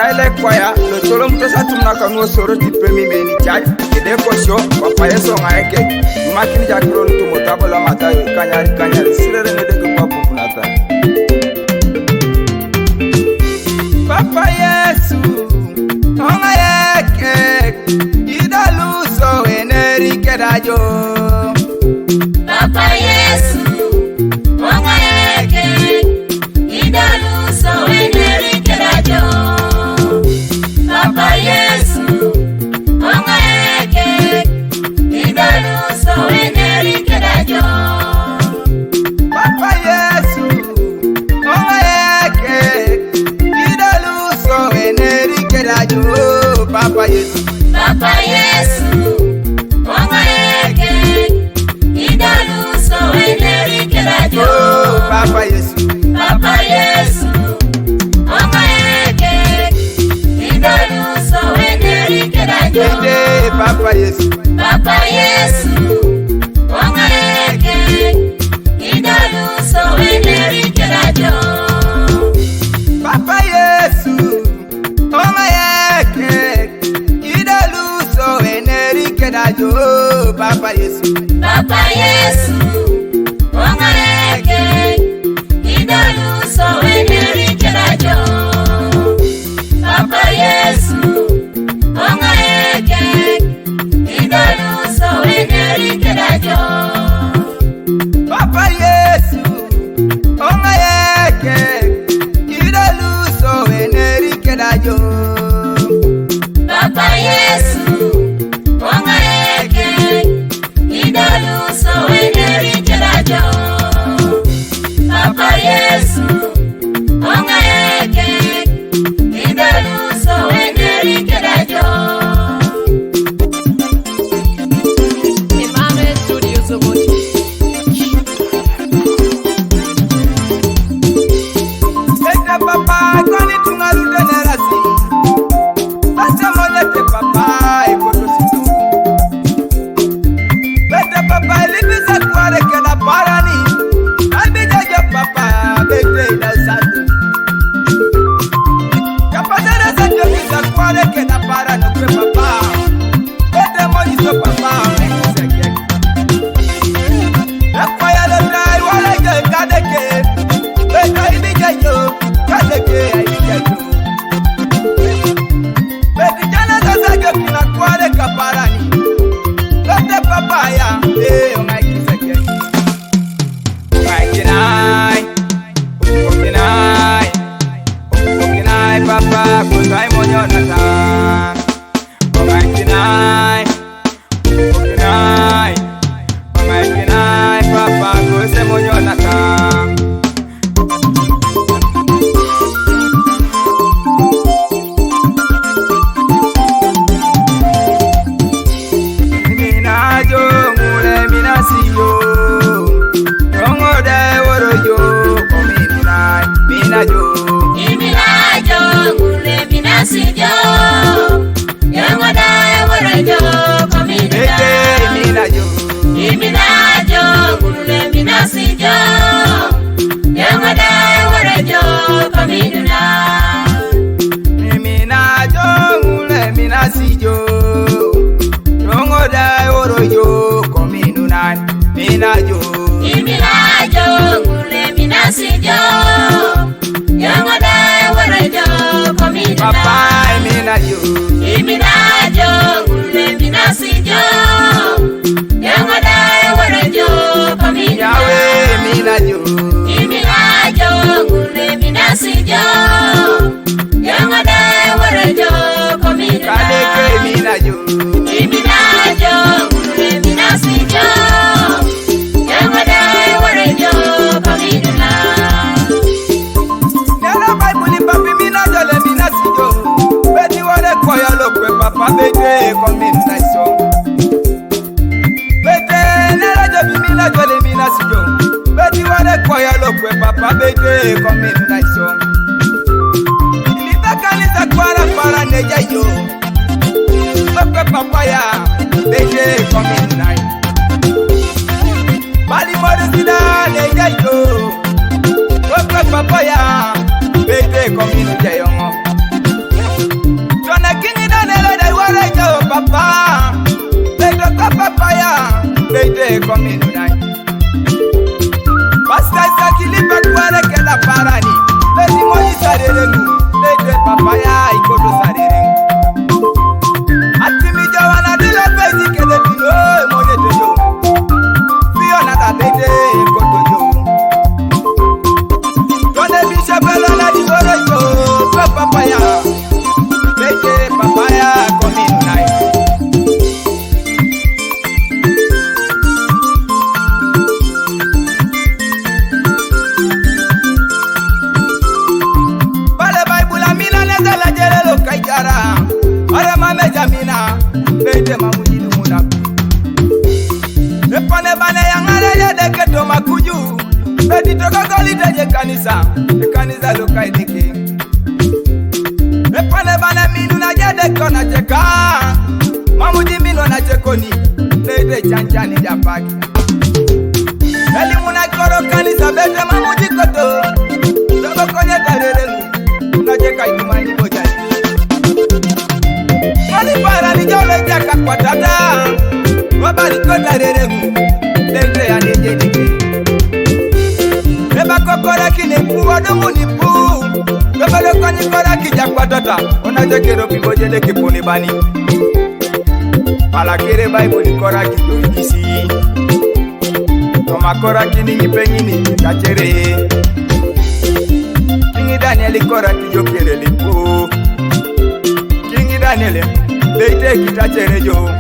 Maile kwaya lo tolom to satumna kanu soro tipe mi meni chaj ede kosho papa Yesu Ongaa Ekeki makini jakron to motabola mata kanyari sirere ne de ko pupunata Papa Yesu Ongaa Ekeki Idolu so eneri kedajo Papa Yesu Ongaa Ekeki Idolu so eneri kedajo Papa Yesu Ongaa Ekeki Idolu so eneri kedajo Papa Yesu Ongaa Ekeki Idolu so eneri kedajo Papa Yesu Ongaa Ekeki Idolu so eneri kedajo Papa Yesu Ongaa Ekeki Idolu so eneri kedajo Papa Yesu Ongaa Ekeki Idolu so eneri kedajo Papa Yesu Ongaa Ekeki Idolu so eneri kedajo Papa Yesu Ongaa Ekeki Idolu so eneri kedajo Papa Yesu Ongaa Ekeki Idolu so eneri kedajo Papa Yesu Ongaa Ekeki Idolu so eneri kedajo Papa Yesu Ongaa Ekeki Idolu so eneri kedajo Papa Yesu Ongaa Ekeki Idolu so eneri kedajo Imame Studio Zobochi Ete papa koni tungarude nerasi Ase molete papa ekotosito Ete papa elibisa kware kena parani Albijaja papa bete idausato Kapatana sato bisa kware kena parani kwe papa Ete mojiso papa mekisekeki Ekwaya lotrai wale je kadeke Beta ibijajo kadeke ibijajo Beti jana sasa kepina kware kaparani Bete papaya Ongaa Ekeki Okinai papa kusai monyo nata Ongaa Ekeki papa kusai monyo nata Minajo mule minasiyo Rongo de worojo kominunai minajo Iminajo ngule minasijo Yangoda warajo kominuna Iminajo ngule minasijo Yangoda warajo kominuna Minajo mule minasijo Rongo de worojo kominunai minajo Iminajo ngule minasijo Yangoda warajo kominuna Papa minajo Iminajo ngule minasijo Yangoda warajo kominuna Yahweh minajo Iminajo ngule minasijo Yangoda warajo kominuna Kadeke minajo Iminajo ngule minasijo Yangoda warajo kominuna Nena Bible papi minajo le minasijo Beti wale kwaya lokwe papa bete kominunaiso Bete nena jobi minajo le minasijo Beti wale kwaya lokwe papa bete kominunaiso Nitakanisa kwara para neja yo Lokwe papa ya bete kominunai Bali Moris da neja yo Lokwe papa ya bete kominunai Daniel keto makuju beti tokokoli teje kanisa lukai diki epane bana minu na jade kona cheka mamuji minu na chekoni lete chanchani japaki elimu na koro kanisa bete mamuji koto dogo konye tarerengu na cheka ikumani bojani kali para ni jole jaka kwa tata wabali kota rerengu lete ya nije diki eba kokora kine kuwa domu ni puu bebele kani kora kija kwa tata onaje kero pibojele kipuni bani pala kere baibu ni kora kijo igisi koma kora kini nyipengini kachere Kingi Daniel kora kijo kere lipu Kingi Daniel leite kitachere jo